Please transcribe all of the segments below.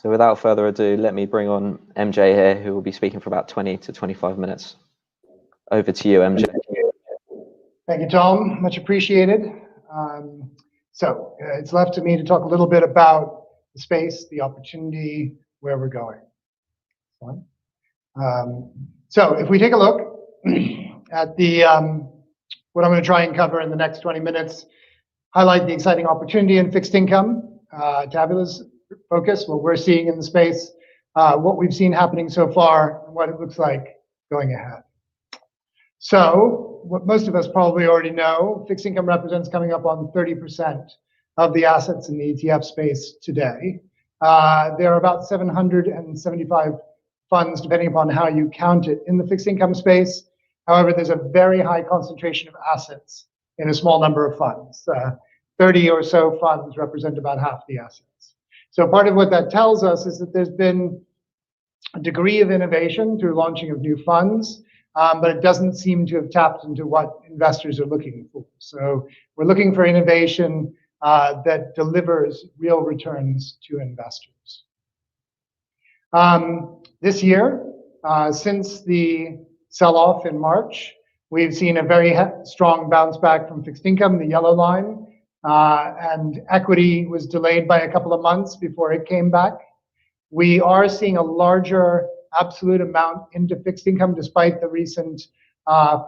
So without further ado, let me bring on MJ here, who will be speaking for about 20 to 25 minutes. Over to you, MJ. Thank you, Tom. Much appreciated. It's left to me to talk a little bit about the space, the opportunity, where we're going. So if we take a look at the what I'm going to try and cover in the next 20 minutes, highlight the exciting opportunity in fixed income, Tabula's focus, what we're seeing in the space, what we've seen happening so far, and what it looks like going ahead. So what most of us probably already know, fixed income represents coming up on 30% of the assets in the ETF space today. There are about 775 funds, depending upon how you count it, in the fixed income space. However, there's a very high concentration of assets in a small number of funds. 30 or so funds represent about half the assets. So part of what that tells us is that there's been a degree of innovation through launching of new funds, but it doesn't seem to have tapped into what investors are looking for. So we're looking for innovation that delivers real returns to investors. This year, since the sell-off in March, we've seen a very strong bounce back from fixed income, the yellow line, and equity was delayed by a couple of months before it came back. We are seeing a larger absolute amount into fixed income despite the recent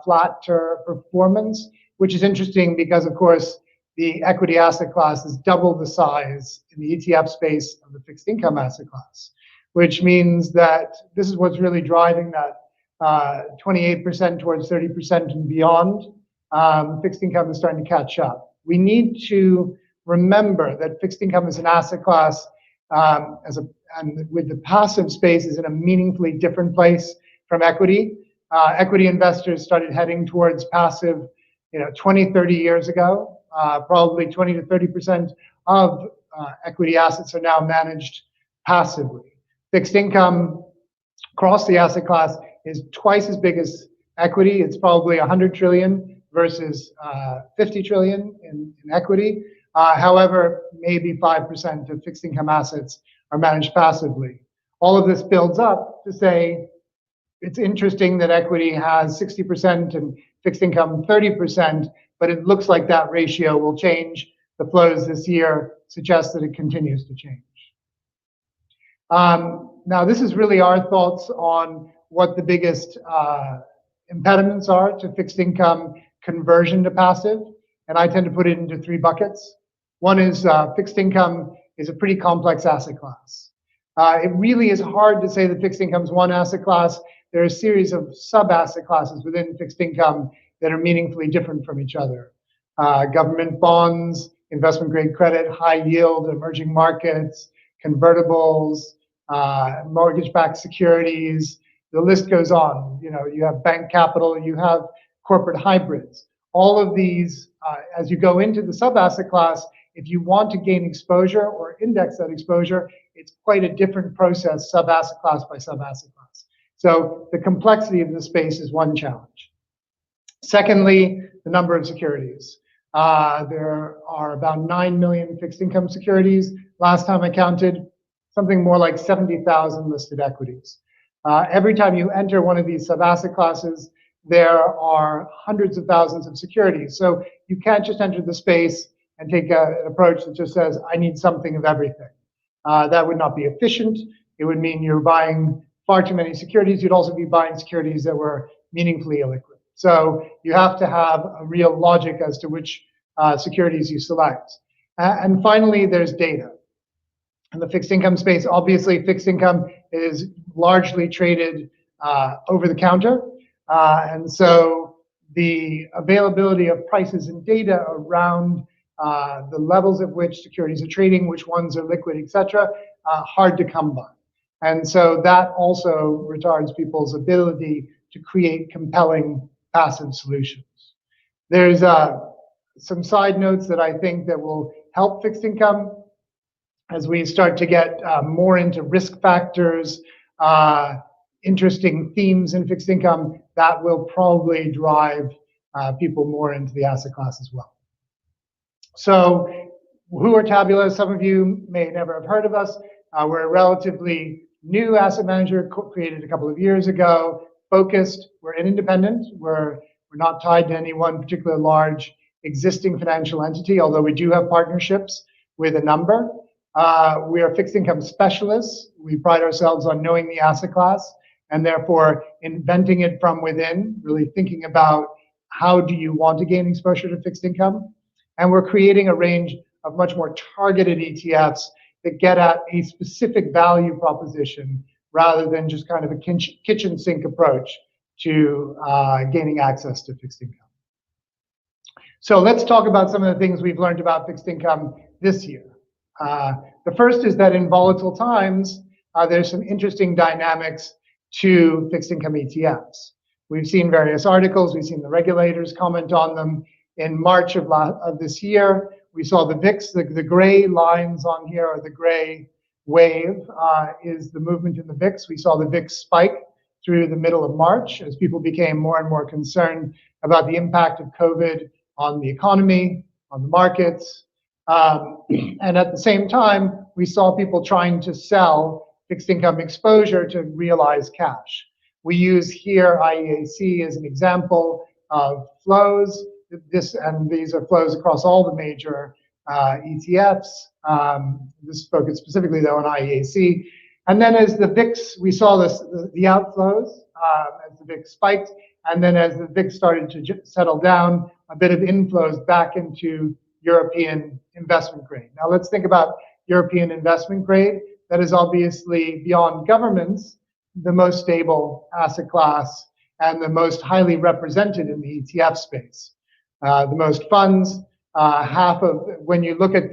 flatter performance, which is interesting because, of course, the equity asset class is double the size in the ETF space of the fixed income asset class, which means that this is what's really driving that 28% towards 30% and beyond. Fixed income is starting to catch up. We need to remember that fixed income is an asset class and with the passive space is in a meaningfully different place from equity. Equity investors started heading towards passive 20, 30 years ago. Probably 20 to 30% of equity assets are now managed passively. Fixed income across the asset class is twice as big as equity. It's probably 100 trillion versus 50 trillion in equity. However, maybe 5% of fixed income assets are managed passively. All of this builds up to say it's interesting that equity has 60% and fixed income 30%, but it looks like that ratio will change. The flows this year suggest that it continues to change. Now, this is really our thoughts on what the biggest impediments are to fixed income conversion to passive, and I tend to put it into three buckets. One is fixed income is a pretty complex asset class. It really is hard to say that fixed income is one asset class. There are a series of sub-asset classes within fixed income that are meaningfully different from each other. Government bonds, investment-grade credit, high yield, emerging markets, convertibles, mortgage-backed securities. The list goes on. You have bank capital, you have corporate hybrids. All of these, as you go into the sub-asset class, if you want to gain exposure or index that exposure, it's quite a different process, sub-asset class by sub-asset class. So the complexity of the space is one challenge. Secondly, the number of securities. There are about 9 million fixed income securities. Last time I counted, something more like 70,000 listed equities. Every time you enter one of these sub-asset classes, there are hundreds of thousands of securities. So you can't just enter the space and take an approach that just says, I need something of everything. That would not be efficient. It would mean you're buying far too many securities. You'd also be buying securities that were meaningfully illiquid. So you have to have a real logic as to which securities you select. And finally, there's data. In the fixed income space, obviously, fixed income is largely traded over the counter. And so the availability of prices and data around the levels at which securities are trading, which ones are liquid, et cetera, hard to come by. And so that also retards people's ability to create compelling passive solutions. There's some side notes that I think that will help fixed income as we start to get more into risk factors, interesting themes in fixed income. That will probably drive people more into the asset class as well. So who are Tabula? Some of you may never have heard of us. We're a relatively new asset manager created a couple of years ago, focused. We're an independent. We're not tied to any one particular large existing financial entity, although we do have partnerships with a number. We are fixed income specialists. We pride ourselves on knowing the asset class and therefore inventing it from within, really thinking about how do you want to gain exposure to fixed income. And we're creating a range of much more targeted ETFs that get at a specific value proposition rather than just kind of a kitchen sink approach to gaining access to fixed income. So let's talk about some of the things we've learned about fixed income this year. The first is that in volatile times, there's some interesting dynamics to fixed income ETFs. We've seen various articles, we've seen the regulators comment on them. In March of this year, we saw the VIX, the gray lines on here are the gray wave, is the movement in the VIX. We saw the VIX spike through the middle of March as people became more and more concerned about the impact of COVID on the economy, on the markets. And at the same time, we saw people trying to sell fixed income exposure to realize cash. We use here IEAC as an example of flows. These are flows across all the major ETFs. This focused specifically though on IEAC. And then as the VIX, we saw the outflows as the VIX spiked. And then as the VIX started to settle down, a bit of inflows back into European investment grade. Now let's think about European investment grade. That is obviously beyond governments, the most stable asset class and the most highly represented in the ETF space. The most funds, when you look at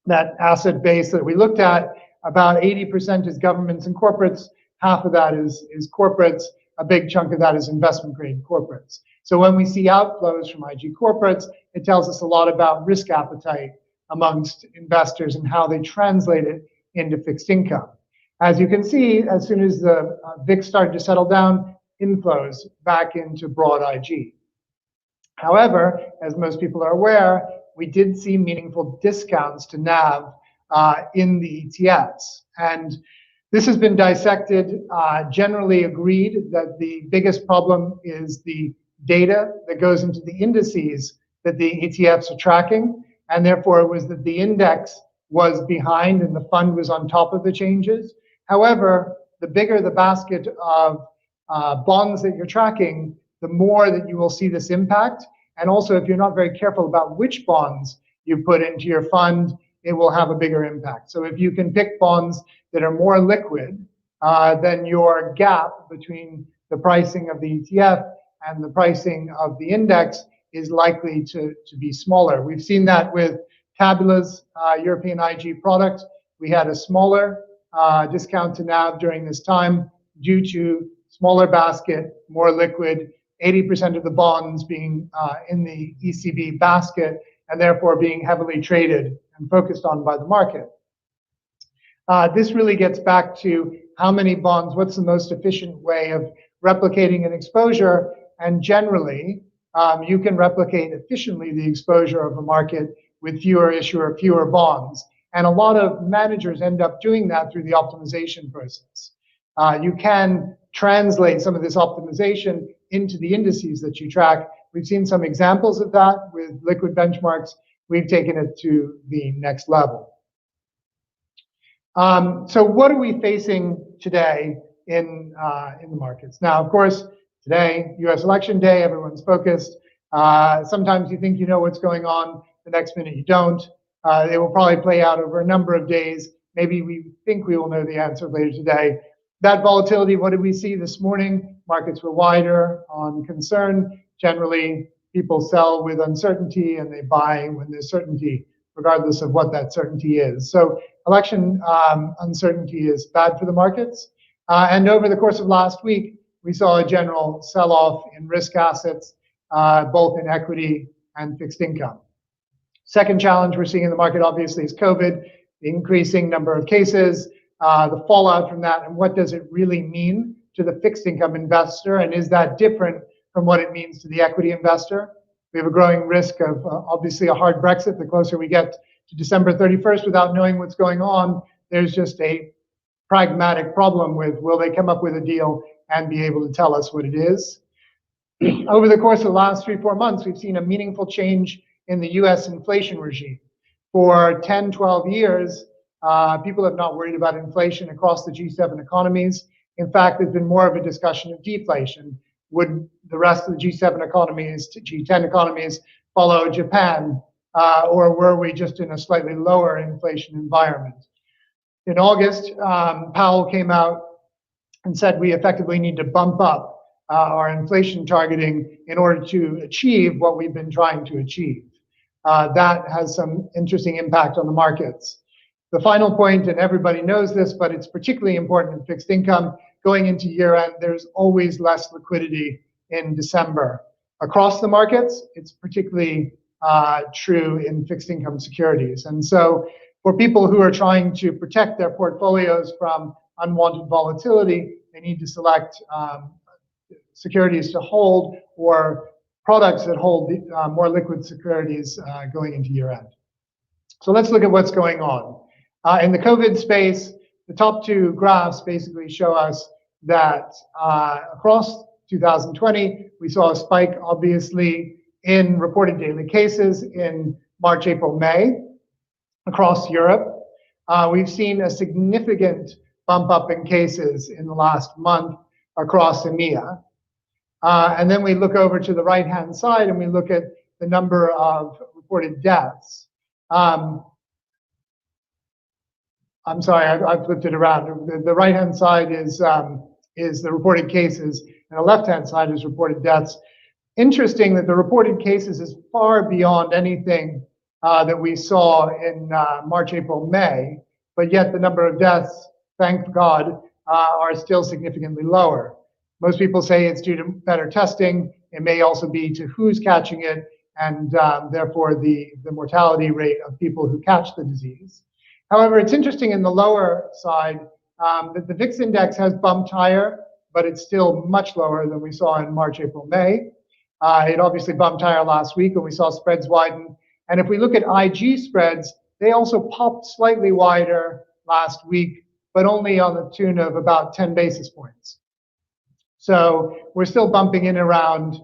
that asset base that we looked at, about 80% is governments and corporates, half of that is corporates, a big chunk of that is investment grade corporates. So when we see outflows from IG corporates, it tells us a lot about risk appetite amongst investors and how they translate it into fixed income. As you can see, as soon as the VIX started to settle down, inflows back into broad IG. However, as most people are aware, we did see meaningful discounts to NAV in the ETFs. And this has been dissected, generally agreed that the biggest problem is the data that goes into the indices that the ETFs are tracking. And therefore, it was that the index was behind and the fund was on top of the changes. However, the bigger the basket of bonds that you're tracking, the more that you will see this impact. And also, if you're not very careful about which bonds you put into your fund, it will have a bigger impact. So if you can pick bonds that are more liquid, then your gap between the pricing of the ETF and the pricing of the index is likely to be smaller. We've seen that with Tabula's European IG product. We had a smaller discount to NAV during this time due to smaller basket, more liquid, 80% of the bonds being in the ECB basket and therefore being heavily traded and focused on by the market. This really gets back to how many bonds, what's the most efficient way of replicating an exposure, and generally you can replicate efficiently the exposure of a market with fewer bonds. And a lot of managers end up doing that through the optimization process. You can translate some of this optimization into the indices that you track. We've seen some examples of that with liquid benchmarks. We've taken it to the next level. So what are we facing today in the markets? Now, of course, today, US election day, everyone's focused. Sometimes you think you know what's going on, the next minute you don't. It will probably play out over a number of days. Maybe we think we will know the answer later today. That volatility, what did we see this morning? Markets were wider on concern. Generally, people sell with uncertainty and they buy when there's certainty, regardless of what that certainty is. So election uncertainty is bad for the markets. And over the course of last week, we saw a general sell-off in risk assets, both in equity and fixed income. Second challenge we're seeing in the market, obviously, is COVID, the increasing number of cases, the fallout from that, and what does it really mean to the fixed income investor, and is that different from what it means to the equity investor? We have a growing risk of, obviously, a hard Brexit. The closer we get to December 31st without knowing what's going on, There's just a pragmatic problem with, will they come up with a deal and be able to tell us what it is? Over the course of the last 3-4 months, we've seen a meaningful change in the US inflation regime. For 10, 12 years, people have not worried about inflation across the G7 economies. In fact, there's been more of a discussion of deflation. Would the rest of the G7 economies, G10 economies, follow Japan, or were we just in a slightly lower inflation environment? In August, Powell came out and said we effectively need to bump up our inflation targeting in order to achieve what we've been trying to achieve. That has some interesting impact on the markets. The final point, and everybody knows this, but it's particularly important in fixed income, going into year end, there's always less liquidity in December. Across the markets, it's particularly true in fixed income securities. And so for people who are trying to protect their portfolios from unwanted volatility, they need to select securities to hold or products that hold more liquid securities going into year end. So let's look at what's going on. In the COVID space, the top two graphs basically show us that across 2020, we saw a spike, obviously, in reported daily cases in March, April, May across Europe. We've seen a significant bump up in cases in the last month across EMEA. And then we look over to the right-hand side and we look at the number of reported deaths. I'm sorry, I flipped it around. The right-hand side is the reported cases, and the left-hand side is reported deaths. Interesting that the reported cases is far beyond anything that we saw in March, April, May, but yet the number of deaths, thank God, are still significantly lower. Most people say it's due to better testing. It may also be to who's catching it, and therefore the mortality rate of people who catch the disease. However, it's interesting in the lower side that the VIX index has bumped higher, but it's still much lower than we saw in March, April, May. It obviously bumped higher last week when we saw spreads widen. And if we look at IG spreads, they also popped slightly wider last week, but only on the tune of about 10 basis points. So we're still bumping in around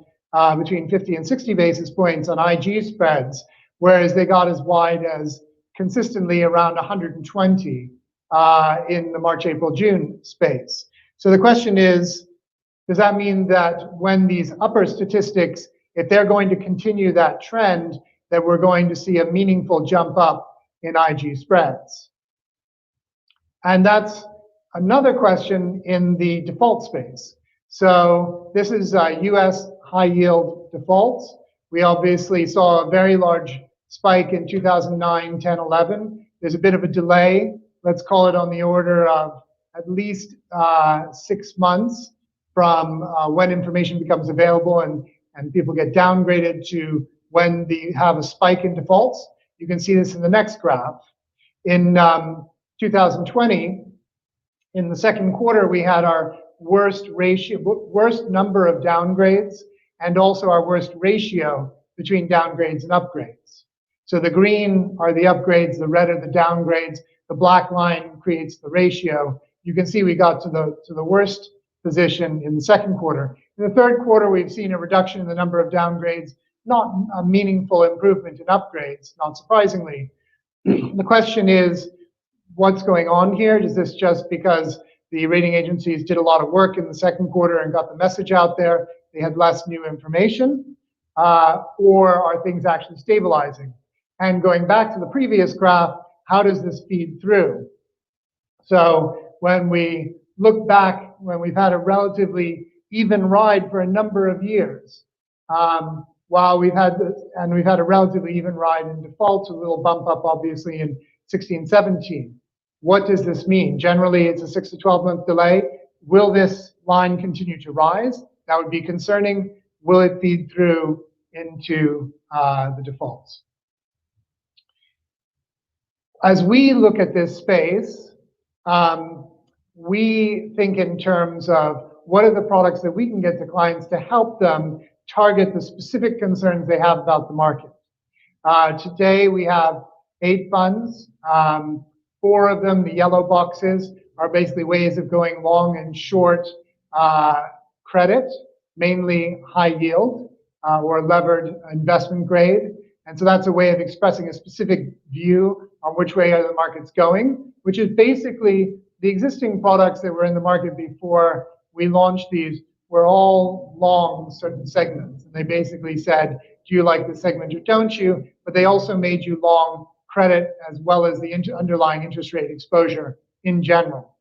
between 50 and 60 basis points on IG spreads, whereas they got as wide as consistently around 120 in the March, April, June space. So the question is, does that mean that when these upper statistics, if they're going to continue that trend, that we're going to see a meaningful jump up in IG spreads? And that's another question in the default space. So this is US high yield defaults. We obviously saw a very large spike in 2009, 10, 11. There's a bit of a delay. Let's call it on the order of at least 6 months from when information becomes available and people get downgraded to when they have a spike in defaults. You can see this in the next graph. In 2020, in the second quarter, we had our worst number of downgrades and also our worst ratio between downgrades and upgrades. So the green are the upgrades, the red are the downgrades, the black line creates the ratio. You can see we got to the worst position in the second quarter. In the third quarter, we've seen a reduction in the number of downgrades, not a meaningful improvement in upgrades, not surprisingly. The question is, what's going on here? Is this just because the rating agencies did a lot of work in the second quarter and got the message out there, they had less new information, or are things actually stabilizing? And going back to the previous graph, how does this feed through? So when we look back, when we've had a relatively even ride for a number of years, while we've had a relatively even ride in defaults, a little bump up obviously in 16, 17. What does this mean? Generally, it's a 6 to 12 month delay. Will this line continue to rise? That would be concerning. Will it feed through into the defaults? As we look at this space, we think in terms of what are the products that we can get to clients to help them target the specific concerns they have about the market. Today we have 8 funds. 4 of them, the yellow boxes, are basically ways of going long and short credit, mainly high yield or levered investment grade. And so that's a way of expressing a specific view on which way the market's going, which is basically the existing products that were in the market before we launched these were all long certain segments. And they basically said, do you like this segment or don't you? But they also made you long credit as well as the underlying interest rate exposure in general.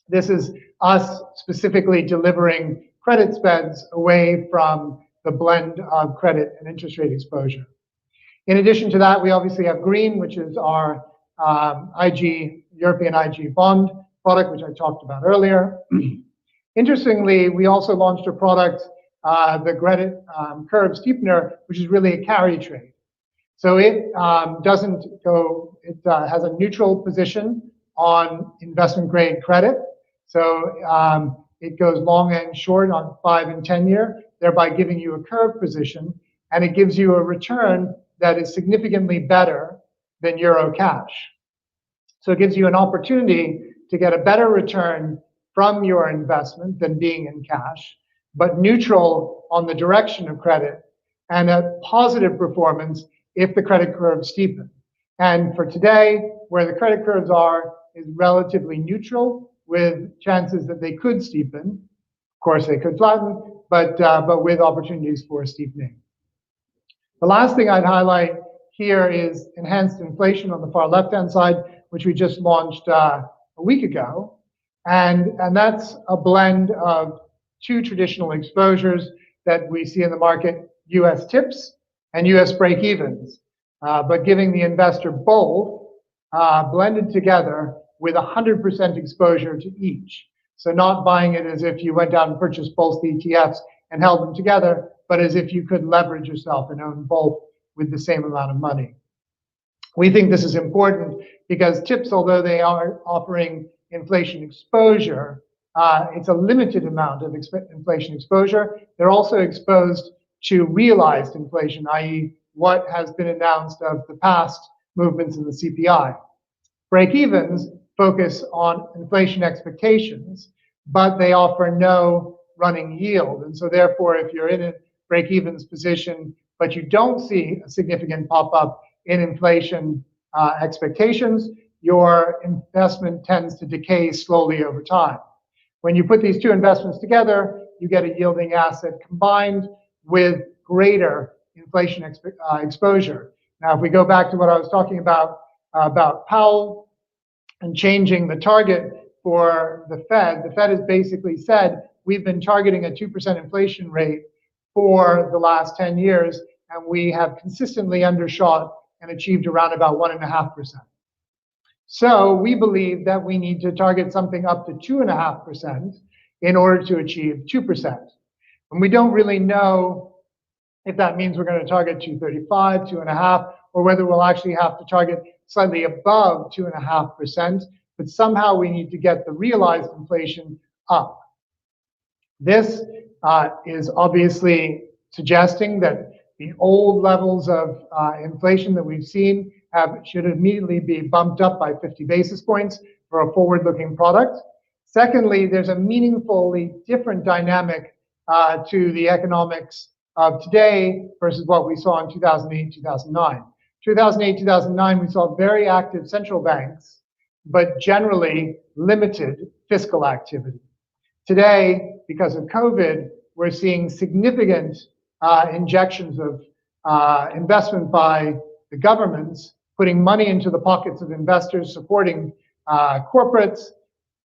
This is us specifically delivering credit spreads away from the blend of credit and interest rate exposure. In addition to that, we obviously have green, which is our European IG bond product, which I talked about earlier. Interestingly, we also launched a product, the credit curve steepener, which is really a carry trade. So it doesn't go, it has a neutral position on investment grade credit. So it goes long and short on 5 and 10 year, thereby giving you a curve position, and it gives you a return that is significantly better than Euro cash. So it gives you an opportunity to get a better return from your investment than being in cash, but neutral on the direction of credit and a positive performance if the credit curve steepens. And for today, where the credit curves are is relatively neutral with chances that they could steepen. Of course, they could flatten, but with opportunities for steepening. The last thing I'd highlight here is enhanced inflation on the far left-hand side, which we just launched a week ago. And that's a blend of 2 traditional exposures that we see in the market, US tips and US break-evens, but giving the investor both blended together with 100% exposure to each. So not buying it as if you went out and purchased both the ETFs and held them together, but as if you could leverage yourself and own both with the same amount of money. We think this is important because tips, although they are offering inflation exposure, it's a limited amount of inflation exposure. They're also exposed to realized inflation, i.e. what has been announced of the past movements in the CPI. Break-evens focus on inflation expectations, but they offer no running yield. And so therefore, if you're in a break-evens position, but you don't see a significant pop-up in inflation expectations, your investment tends to decay slowly over time. When you put these 2 investments together, you get a yielding asset combined with greater inflation exposure. Now, if we go back to what I was talking about Powell and changing the target for the Fed has basically said, we've been targeting a 2% inflation rate for the last 10 years, and we have consistently undershot and achieved around about 1.5%. So we believe that we need to target something up to 2.5% in order to achieve 2%. And we don't really know if that means we're going to target 2.35, 2.5, or whether we'll actually have to target slightly above 2.5%, but somehow we need to get the realized inflation up. This is obviously suggesting that the old levels of inflation that we've seen should immediately be bumped up by 50 basis points for a forward-looking product. Secondly, there's a meaningfully different dynamic to the economics of today versus what we saw in 2008, 2009. 2008, 2009, we saw very active central banks, but generally limited fiscal activity. Today, because of COVID, we're seeing significant injections of investment by the governments, putting money into the pockets of investors, supporting corporates,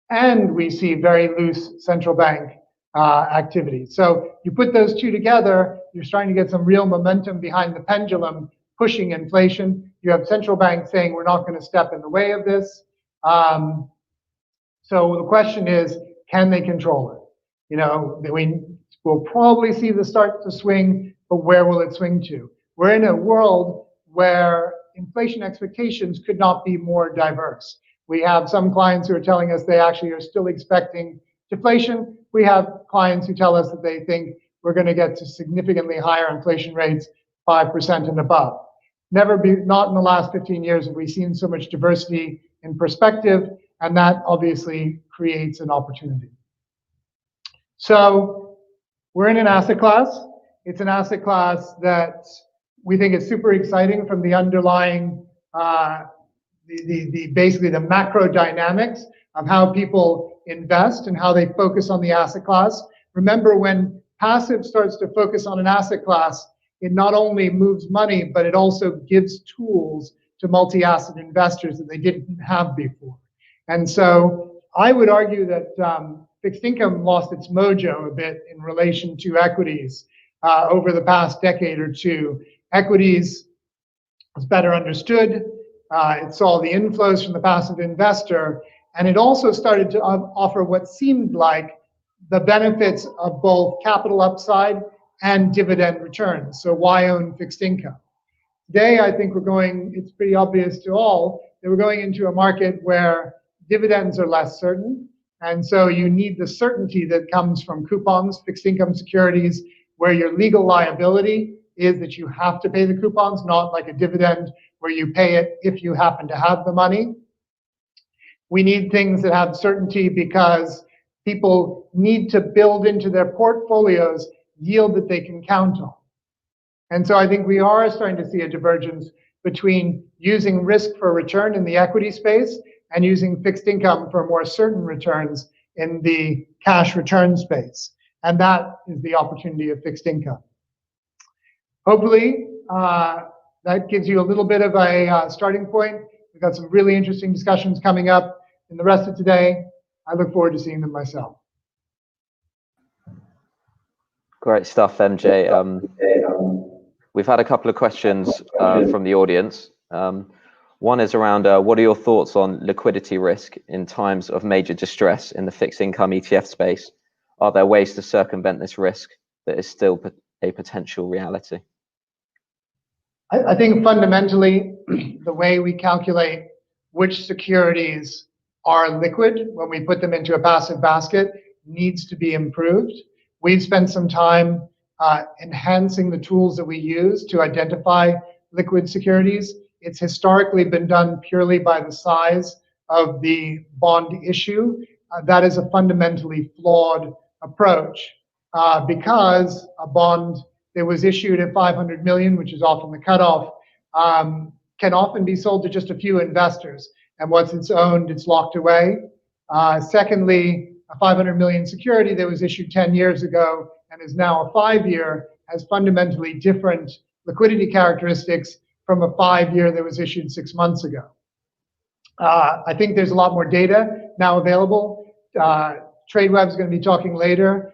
and we see very loose central bank activity. So you put those 2 together, you're starting to get some real momentum behind the pendulum, pushing inflation. You have central banks saying we're not going to step in the way of this. So the question is, can they control it? You know, we'll probably see the start to swing, but where will it swing to? We're in a world where inflation expectations could not be more diverse. We have some clients who are telling us they actually are still expecting deflation. We have clients who tell us that they think we're going to get to significantly higher inflation rates, 5% and above. Not in the last 15 years have we seen so much diversity in perspective, and that obviously creates an opportunity. So we're in an asset class. It's an asset class that we think is super exciting from the underlying, basically the macro dynamics of how people invest and how they focus on the asset class. Remember, when passive starts to focus on an asset class, it not only moves money, but it also gives tools to multi-asset investors that they didn't have before. And so I would argue that fixed income lost its mojo a bit in relation to equities over the past decade or two. Equities was better understood. It saw the inflows from the passive investor, and it also started to offer what seemed like the benefits of both capital upside and dividend returns. So why own fixed income? Today, I think it's pretty obvious to all that we're going into a market where dividends are less certain. And so you need the certainty that comes from coupons, fixed income securities, where your legal liability is that you have to pay the coupons, not like a dividend where you pay it if you happen to have the money. We need things that have certainty because people need to build into their portfolios yield that they can count on. And so I think we are starting to see a divergence between using risk for return in the equity space and using fixed income for more certain returns in the cash return space. And that is the opportunity of fixed income. Hopefully, that gives you a little bit of a starting point. We've got some really interesting discussions coming up in the rest of today. I look forward to seeing them myself. Great stuff, MJ. We've had a couple of questions from the audience. One is around what are your thoughts on liquidity risk in times of major distress in the fixed income ETF space? Are there ways to circumvent this risk that is still a potential reality? I think fundamentally, the way we calculate which securities are liquid when we put them into a passive basket needs to be improved. We've spent some time enhancing the tools that we use to identify liquid securities. It's historically been done purely by the size of the bond issue. That is a fundamentally flawed approach because a bond that was issued at 500 million, which is often the cutoff, can often be sold to just a few investors. And once it's owned, it's locked away. Secondly, a 500 million security that was issued 10 years ago and is now a 5-year has fundamentally different liquidity characteristics from a 5-year that was issued 6 months ago. I think there's a lot more data now available. TradeWeb is going to be talking later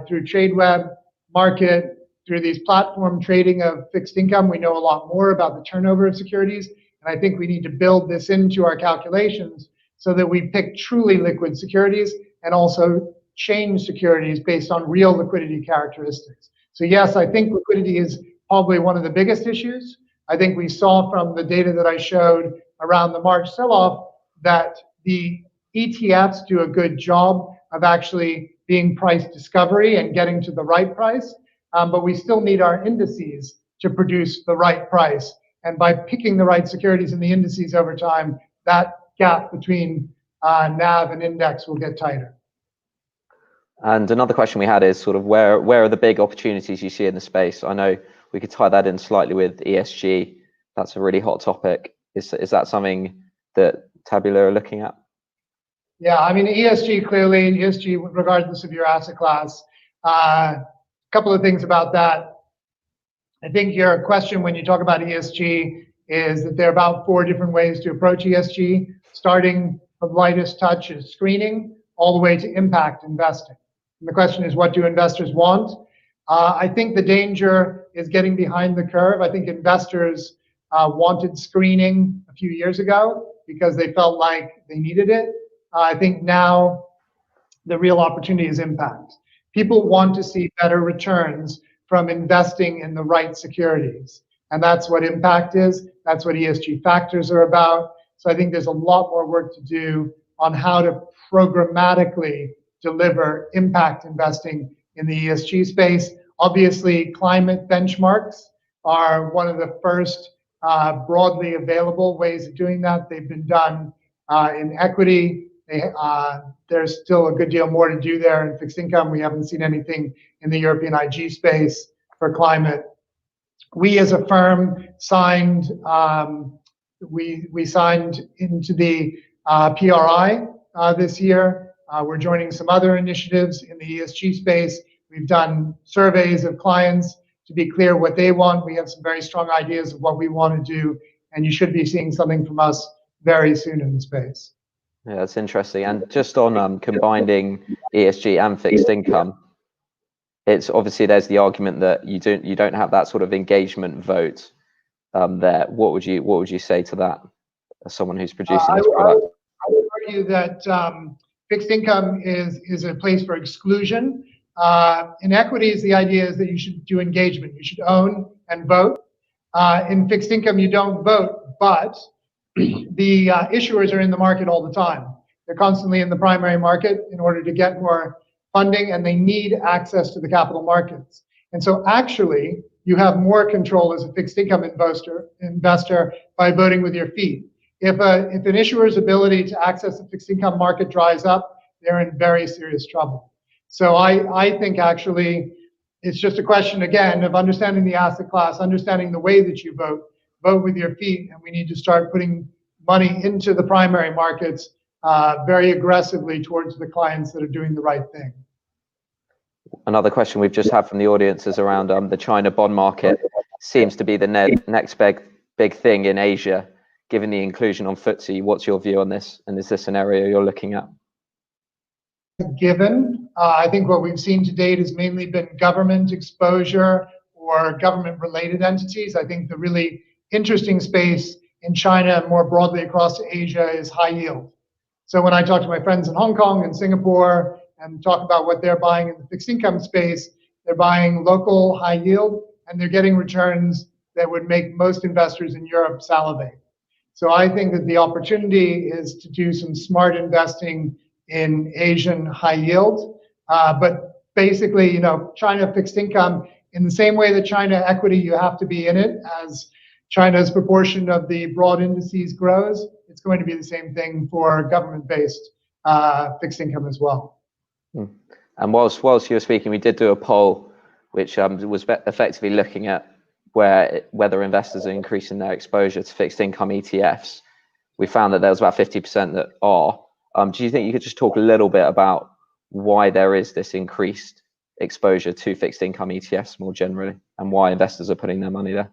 through TradeWeb, Market, through these platform trading of fixed income. We know a lot more about the turnover of securities, and I think we need to build this into our calculations so that we pick truly liquid securities and also change securities based on real liquidity characteristics. So yes, I think liquidity is probably one of the biggest issues. I think we saw from the data that I showed around the March sell-off that the ETFs do a good job of actually being price discovery and getting to the right price, but we still need our indices to produce the right price. And by picking the right securities in the indices over time, that gap between NAV and index will get tighter. And another question we had is sort of where are the big opportunities you see in the space? I know we could tie that in slightly with ESG. That's a really hot topic. Is that something that Tabula are looking at? Yeah, I mean, ESG, clearly, ESG, regardless of your asset class. A couple of things about that. I think your question when you talk about ESG is that there are about 4 different ways to approach ESG, starting from lightest touch is screening, all the way to impact investing. And the question is, what do investors want? I think the danger is getting behind the curve. I think investors wanted screening a few years ago because they felt like they needed it. I think now the real opportunity is impact. People want to see better returns from investing in the right securities. And that's what impact is. That's what ESG factors are about. So I think there's a lot more work to do on how to programmatically deliver impact investing in the ESG space. Obviously, climate benchmarks are one of the first broadly available ways of doing that. They've been done In equity, there's still a good deal more to do there. In fixed income, we haven't seen anything in the European IG space for climate. We as a firm signed, we signed into the PRI this year. We're joining some other initiatives in the ESG space. We've done surveys of clients to be clear what they want. We have some very strong ideas of what we want to do, and you should be seeing something from us very soon in the space. Yeah, that's interesting. And just on combining ESG and fixed income, it's obviously there's the argument that you don't have that sort of engagement vote there. What would you say to that as someone who's producing this product? I would argue that fixed income is a place for exclusion. In equities, the idea is that you should do engagement. You should own and vote. In fixed income, you don't vote, but the issuers are in the market all the time. They're constantly in the primary market in order to get more funding, and they need access to the capital markets. And so actually, you have more control as a fixed income investor by voting with your feet. If an issuer's ability to access the fixed income market dries up, they're in very serious trouble. So I think actually it's just a question, again, of understanding the asset class, understanding the way that you vote with your feet, and we need to start putting money into the primary markets very aggressively towards the clients that are doing the right thing. Another question we've just had from the audience is around the China bond market. Seems to be the next big thing in Asia, given the inclusion on FTSE. What's your view on this, and is this an area you're looking at? Given, I think what we've seen to date has mainly been government exposure or government-related entities. I think the really interesting space in China and more broadly across Asia is high yield. So when I talk to my friends in Hong Kong and Singapore and talk about what they're buying in the fixed income space, they're buying local high yield, and they're getting returns that would make most investors in Europe salivate. So I think that the opportunity is to do some smart investing in Asian high yield. But basically, China fixed income, in the same way that China equity, you have to be in it as China's proportion of the broad indices grows. It's going to be the same thing for government-based fixed income as well. And whilst you were speaking, we did do a poll, which was effectively looking at whether investors are increasing their exposure to fixed income ETFs. We found that there was about 50% that are. Do you think you could just talk a little bit about why there is this increased exposure to fixed income ETFs more generally, and why investors are putting their money there?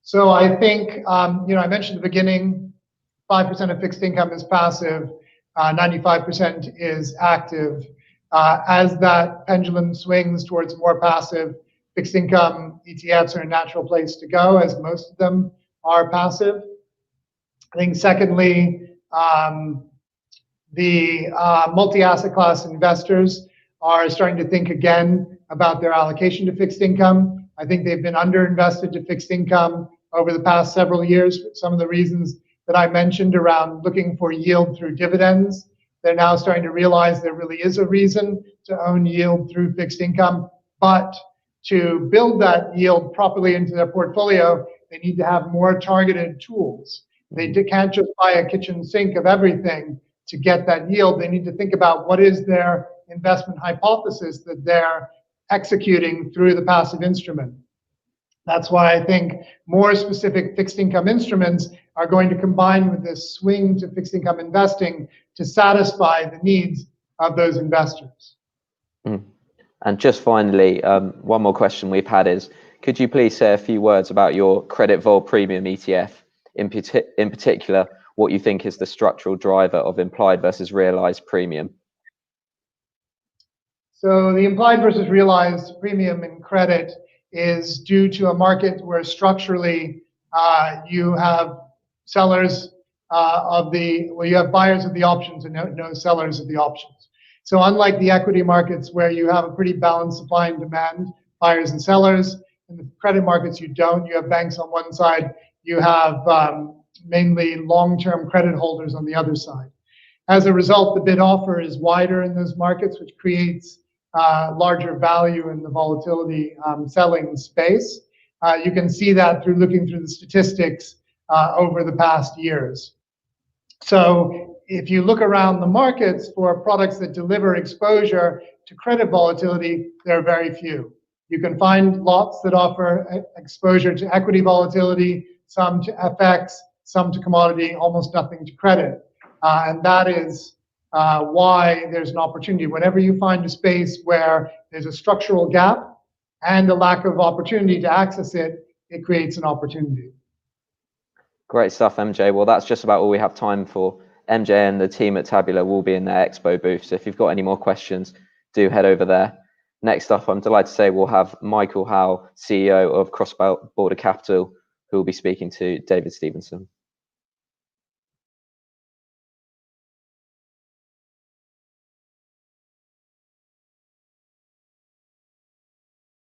So I think, I mentioned at the beginning, 5% of fixed income is passive, 95% is active. As that pendulum swings towards more passive, fixed income ETFs are a natural place to go, as most of them are passive. I think secondly, the multi-asset class investors are starting to think again about their allocation to fixed income. I think they've been underinvested to fixed income over the past several years. Some of the reasons that I mentioned around looking for yield through dividends, they're now starting to realize there really is a reason to own yield through fixed income. But to build that yield properly into their portfolio, they need to have more targeted tools. They can't just buy a kitchen sink of everything to get that yield. They need to think about what is their investment hypothesis that they're executing through the passive instrument. That's why I think more specific fixed income instruments are going to combine with this swing to fixed income investing to satisfy the needs of those investors. And just finally, one more question we've had is, could you please say a few words about your credit vol premium ETF? In particular, what you think is the structural driver of implied versus realized premium? So the implied versus realized premium in credit is due to a market where structurally you have sellers you have buyers of the options and no sellers of the options. So unlike the equity markets where you have a pretty balanced supply and demand, buyers and sellers, in the credit markets you don't. You have banks on one side, you have mainly long-term credit holders on the other side. As a result, the bid offer is wider in those markets, which creates larger value in the volatility selling space. You can see that through looking through the statistics over the past years. So if you look around the markets for products that deliver exposure to credit volatility, there are very few. You can find lots that offer exposure to equity volatility, some to FX, some to commodity, almost nothing to credit. And that is why there's an opportunity. Whenever you find a space where there's a structural gap and a lack of opportunity to access it, it creates an opportunity. Great stuff, MJ. Well, that's just about all we have time for. MJ and the team at Tabula will be in their expo booth. So if you've got any more questions, do head over there. Next up, I'm delighted to say we'll have Michael Howe, CEO of Cross Border Capital, who will be speaking to David Stevenson.